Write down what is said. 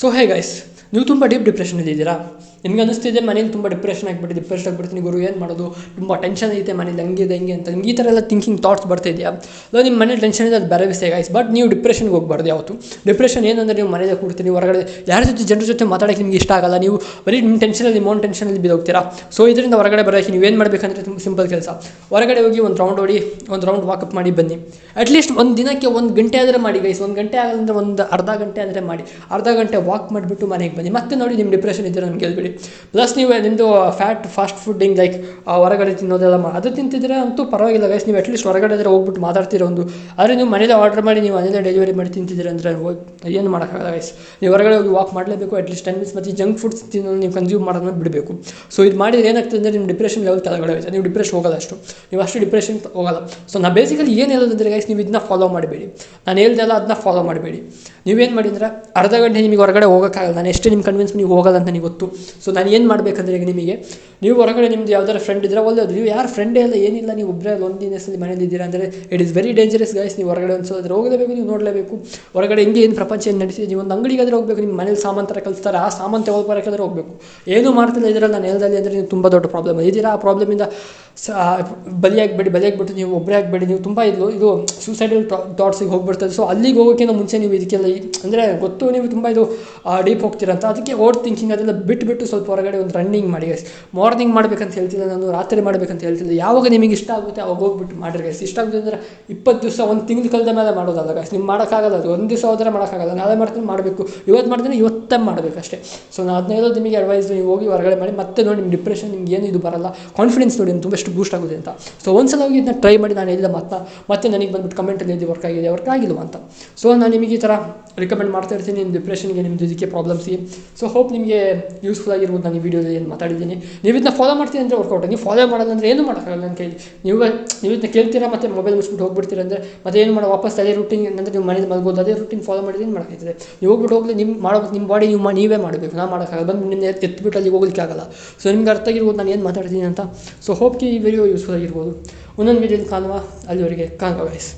So hey guys, ನೀವು ತುಂಬ deep ಡಿಪ್ರೆಷನಲ್ಲಿ ಇದ್ದೀರಾ. ನಿಮ್ಗೆ ಅನಿಸ್ತಿದೆ ಮನೇಲಿ ತುಂಬ ಡಿಪ್ರೆಷನ್ ಆಗಿಬಿಡ್ತೀನಿ ಗುರು, ಏನು ಮಾಡೋದು, ತುಂಬ ಟೆನ್ಷನ್ ಐತೆ ಮನೇಲಿ, ಹಂಗಿದೆ ಹಿಂಗೆ ಅಂತ ನಿಮ್ಗೆ ಈ ಥರ ಎಲ್ಲ ಥಿಂಕಿಂಗ್ ಥಾಟ್ಸ್ ಬರ್ತಿದೆಯಾ? ಅಲ್ಲ, ನಿಮ್ಮ ಮನೇಲಿ ಟೆನ್ಷನ್ ಇದೆ, ಅದು ಬೇರೆ ವಿಷಯ ಗೈಸ್. ಬಟ್ ನೀವು ಡಿಪ್ರೆಷನ್ಗೆ ಹೋಗ್ಬಾರ್ದು ಯಾವತ್ತು. ಡಿಪ್ರೆಷನ್ ಏನಂದರೆ ನೀವು ಮನೇಲಿ ಕೂಡ್ತೀರಿ, ಹೊರಗಡೆ ಯಾರ ಜೊತೆ ಜನರ ಜೊತೆ ಮಾತಾಡೋಕ್ಕೆ ನಿಮ್ಗೆ ಇಷ್ಟ ಆಗಲ್ಲ, ನೀವು ಬರೀ ನಿಮ್ಮ ಟೆನ್ಷನಲ್ಲಿ ನಿಮ್ಮ ಟೆನ್ಷನಲ್ಲಿ ಬಿದ್ದೋಗ್ತೀರಾ. ಸೊ ಇದರಿಂದ ಹೊರಗಡೆ ಬರೋಕ್ಕೆ ನೀವೇನು ಮಾಡಬೇಕಂದ್ರೆ ತುಂಬ ಸಿಂಪಲ್ ಕೆಲಸ. ಹೊರಗಡೆ ಹೋಗಿ ಒಂದು ರೌಂಡ್ ಹೊಡಿ, ಒಂದು ರೌಂಡ್ ವಾಕಪ್ ಮಾಡಿ ಬನ್ನಿ. ಅಟ್ಲೀಸ್ಟ್ ಒಂದು ದಿನಕ್ಕೆ 1 ಗಂಟೆ ಆದರೆ ಮಾಡಿ ಗೈಸ್. 1 ಗಂಟೆ ಆಗಂದ್ರೆ ಒಂದು ಅರ್ಧ ಗಂಟೆ ಆದರೆ ಮಾಡಿ. ಅರ್ಧ ಗಂಟೆ ವಾಕ್ ಮಾಡಿಬಿಟ್ಟು ಮನೆಗೆ ಬನ್ನಿ. ಮತ್ತೆ ನೋಡಿ ನಿಮ್ಮ ಡಿಪ್ರೆಷನ್ ಇದ್ದರೆ ನಮ್ಗೆ ಹೇಳ್ಬಿಡಿ. ಪ್ಲಸ್ ನೀವು ನಿಮ್ಮದು ಫಾಸ್ಟ್ ಫುಡ್ ಹಿಂಗೆ ಲೈಕ್ ಹೊರಗಡೆ ತಿನ್ನೋದೆಲ್ಲ ಅದು ತಿಂತಿದ್ರೆ ಅಂತೂ ಪರವಾಗಿಲ್ಲ ಗೈಸ್. ನೀವು ಅಟ್ಲೀಸ್ಟ್ ಹೊರಗಡೆ ಆದರೆ ಹೋಗ್ಬಿಟ್ಟು ಮಾತಾಡ್ತೀರ ಒಂದು. ಆದರೆ ನೀವು ಮನೇಲೆ ಆರ್ಡರ್ ಮಾಡಿ ನೀವು ಮನೇಲೆ ಡೆಲಿವರಿ ಮಾಡಿ ತಿಂತಿದ್ದೀರ ಅಂದರೆ ಏನು ಮಾಡೋಕ್ಕಾಗಲ್ಲ ಗೈಸ್. ನೀವು ಹೊರಗಡೆ ಹೋಗಿ ವಾಕ್ ಮಾಡಲೇಬೇಕು ಅಟ್ಲೀಸ್ಟ್ 10 ಮಿನಿಟ್ಸ್. ಮತ್ತು ಜಂಕ್ ಫುಡ್ಸ್ ತಿನ್ನೋದು ನೀವು ಕನ್ಸ್ಯೂಮ್ ಮಾಡೋದನ್ನ ಬಿಡಬೇಕು. ಸೊ ಇದು ಮಾಡಿದ್ರೆ ಏನಾಗ್ತದೆ ಅಂದರೆ ನಿಮ್ಮ ಡಿಪ್ರೆಷನ್ ಲೆವೆಲ್ ಕೆಳಗಡೆ ಹೋಗುತ್ತೆ. ನೀವು ಡಿಪ್ರೆಷನ್ ಹೋಗೋಲ್ಲ, ನೀವು ಅಷ್ಟು ಡಿಪ್ರೆಷನ್ ಹೋಗಲ್ಲ. ಸೊ ನಾ ಬೇಸಿಕಲಿ ಏನು ಹೇಳೋದಂದರೆ ಗೈಸ್, ನೀವು ಇದನ್ನ ಫಾಲೋ ಮಾಡಬೇಡಿ. ನಾನು ಹೇಳ್ದೆಲ್ಲ ಅದನ್ನ ಫಾಲೋ ಮಾಡಬೇಡಿ. ನೀವೇನು ಮಾಡಿ ಅಂದರೆ ಅರ್ಧ ಗಂಟೆ ನಿಮಗೆ ಹೊರಗಡೆ ಹೋಗೋಕ್ಕಾಗಲ್ಲ. ನಾನು ಎಷ್ಟೇ ನಿಮ್ಮ ಕನ್ವಿನ್ಸ್ ನೀವು ಹೋಗಲ್ಲ ಅಂತ ನನಗೆ ಗೊತ್ತು. ಸೊ ನಾನು ಏನು ಮಾಡಬೇಕಂದ್ರೆ ಈಗ ನಿಮಗೆ, ನೀವು ಹೊರಗಡೆ ನಿಮ್ದು ಯಾವ್ದಾರು ಫ್ರೆಂಡ್ ಇದ್ದರೆ ಒಳ್ಳೆಯದು. ನೀವು ಯಾರು ಫ್ರೆಂಡೇ ಇಲ್ಲ ಏನಿಲ್ಲ, ನೀವು ಒಬ್ಬರೇ ಲೋನ್ಲಿನೆಸ್ಸಲ್ಲಿ ಮನೇಲಿ ಇದ್ದೀರಾ ಅಂದರೆ it is very dangerous guys. ನೀವು ಹೊರಗಡೆ ಒಂದು ಸಲ ಹೋಗಲೇಬೇಕು, ನೀವು ನೋಡಲೇಬೇಕು ಹೊರಗಡೆ ಹೆಂಗೆ ಏನು ಪ್ರಪಂಚ ಏನು ನಡೀತಿದೆ. ನೀವು ಒಂದು ಅಂಗಡಿಗಾದರೆ ಹೋಗಬೇಕು, ನಿಮ್ಮ ಮನೇಲಿ ಸಾಮಾನು ಥರ ಕಲಿಸ್ತಾರೆ, ಆ ಸಾಮಾನು ತಗೊಳ್ಬರಕ್ಕಾದ್ರೆ ಹೋಗಬೇಕು. ಏನೂ ಮಾಡ್ತಿಲ್ಲ ಇದರಲ್ಲಿ ನಾನು ಹೇಳ್ದಲ್ಲಿ ಅಂದರೆ ನೀವು ತುಂಬ ದೊಡ್ಡ ಪ್ರಾಬ್ಲಮ್ ಇದ್ದೀರಾ. ಆ ಪ್ರಾಬ್ಲಮಿಂದ ಬಲಿಯಾಗಿಬಿಟ್ಟು ನೀವು ಒಬ್ಬರೇ ಆಗಬೇಡಿ. ನೀವು ತುಂಬ ಇದು ಸೂಸೈಡಲ್ ಥಾಟ್ಸಿಗೆ ಹೋಗ್ಬಿಡ್ತದೆ. ಸೊ ಅಲ್ಲಿಗೆ ಹೋಗೋಕ್ಕಿಂತ ಮುಂಚೆ ನೀವು ಇದಕ್ಕೆಲ್ಲ ಅಂದರೆ ಗೊತ್ತು ನೀವು ತುಂಬ ಇದು ಡೀಪ್ ಹೋಗ್ತೀರಂತ, ಅದಕ್ಕೆ ಓವರ್ ಥಿಂಕಿಂಗ್ ಅದೆಲ್ಲ ಬಿಟ್ಟು ಸ್ವಲ್ಪ ಹೊರಗಡೆ ಒಂದು ರನ್ನಿಂಗ್ ಮಾಡಿ ಗೈಸ್. ಮಾರ್ನಿಂಗ್ ಮಾಡಬೇಕಂತ ಹೇಳ್ತಿಲ್ಲ ನಾನು, ರಾತ್ರಿ ಮಾಡಬೇಕಂತ ಹೇಳ್ತಿಲ್ಲ. ಯಾವಾಗ ನಿಮಗೆ ಇಷ್ಟ ಆಗುತ್ತೆ ಅವಾಗ ಹೋಗ್ಬಿಟ್ಟು ಮಾಡಿರಿ ಗೈಸ್. ಇಷ್ಟ ಆಗುತ್ತೆ ಅಂದರೆ 20 ದಿವಸ 1 ತಿಂಗಳು ಕಳೆದ ಮೇಲೆ ಮಾಡೋದಲ್ಲ ಗೈಸ್. ನೀವು ಮಾಡೋಕ್ಕಾಗಲ್ಲ, ಅದು 1 ದಿವಸ ಹೋದರೆ ಮಾಡೋಕ್ಕಾಗಲ್ಲ. ನಾಳೆ ಮಾಡ್ತೀನಿ ಮಾಡಬೇಕು, ಇವತ್ತು ಮಾಡ್ತೀನಿ ಇವತ್ತೇ ಮಾಡಬೇಕು ಅಷ್ಟೇ. ಸೊ ನಾನು ಅದನ್ನ ಹೇಳೋದು ನಿಮಗೆ ಅಡ್ವೈಸ್, ನೀವು ಹೋಗಿ ಹೊರಗಡೆ ಮಾಡಿ ಮತ್ತೆ ನೋಡಿ ನಿಮ್ಮ ಡಿಪ್ರೆಷನ್ ನಿಮ್ಗೆ ಏನು ಇದು ಬರಲ್ಲ. ಕಾನ್ಫಿಡೆನ್ಸ್ ನೋಡಿ ತುಂಬ ಎಷ್ಟು ಬೂಸ್ಟ್ ಆಗುತ್ತೆ ಅಂತ. ಸೊ ಒಂದ್ಸಲ ಹೋಗಿ ಇದನ್ನ ಟ್ರೈ ಮಾಡಿ. ನಾನು ಹೇಳಿದ ಮತ್ತೆ ನನಗೆ ಬಂದುಬಿಟ್ಟು ಕಮೆಂಟಲ್ಲಿ ಇದು ವರ್ಕ್ ಆಗಿಲ್ವ ಅಂತ. ಸೊ ನಾನು ನಿಮಗೆ ಈ ಥರ ರಿಕಮೆಂಡ್ ಮಾಡ್ತಾ ಇರ್ತೀನಿ ನಿಮ್ಮ ಡಿಪ್ರೆಷನ್ಗೆ, ನಿಮ್ಮದು ಇದಕ್ಕೆ ಪ್ರಾಬ್ಲಮ್ಸ್ಗೆ. ಸೊ ಹೋಪ್ ನಿಮಗೆ ಯೂಸ್ಫುಲ್ ಆಗಿರ್ಬೋದು ನಾನು ಈ ವಿಡಿಯೋದಲ್ಲಿ ಏನು ಮಾತಾಡಿದ್ದೀನಿ. ನೀವು ಇದನ್ನ ಫಾಲೋ ಮಾಡ್ತೀನಿ ಅಂದರೆ ವರ್ಕೌಟ್. ನೀವು ಫಾಲೋ ಮಾಡೋದಂದರೆ ಏನು ಮಾಡೋಕ್ಕಾಗಲ್ಲ ನನ್ನ ಕೈಲಿ. ನೀವು ಇದನ್ನ ಕೇಳ್ತೀರಾ ಮತ್ತು ಮೊಬೈಲ್ ಮುಗಿಸ್ಬಿಟ್ಟು ಹೋಗ್ಬಿಡ್ತೀರ ಅಂದರೆ ಮತ್ತೆ ಏನು ಮಾಡೋ, ವಾಪಸ್ ಅದೇ ರೂಟೀನ್ ಅಂದರೆ ನೀವು ಮನೇಲಿ ಮಲ್ಬೋದು, ಅದೇ ರೂಟೀನ್ ಫಾಲೋ ಮಾಡಿದ್ರೆ ಏನು ಮಾಡೋಕ್ಕಾಗ್ತದೆ. ನೀವು ಹೋಗ್ಲಿ ನಿಮ್ಮ ಬಾಡಿ ನೀವೇ ಮಾಡಬೇಕು, ನಾನು ಮಾಡೋಕ್ಕಾಗಲ್ಲ. ಬಂದು ನಿನ್ನೆ ಎತ್ಬಿಟ್ಟು ಅಲ್ಲಿ ಹೋಗ್ಲಿಕ್ಕೆ ಆಗಲ್ಲ. ಸೊ ನಿಮ್ಗೆ ಅರ್ಥ ಆಗಿರ್ಬೋದು ನಾನು ಏನು ಮಾತಾಡ್ತೀನಿ ಅಂತ. ಸೊ ಹೋಪ್ಗೆ ಈ ವಿಡಿಯೋ ಯೂಸ್ಫುಲ್ ಆಗಿರ್ಬೋದು. ಒಂದೊಂದು ವಿಡಿಯೋಲಿ ಕಾಣುವ, ಅಲ್ಲಿವರೆಗೆ ಕಾಣುವ ಗೈಸ್.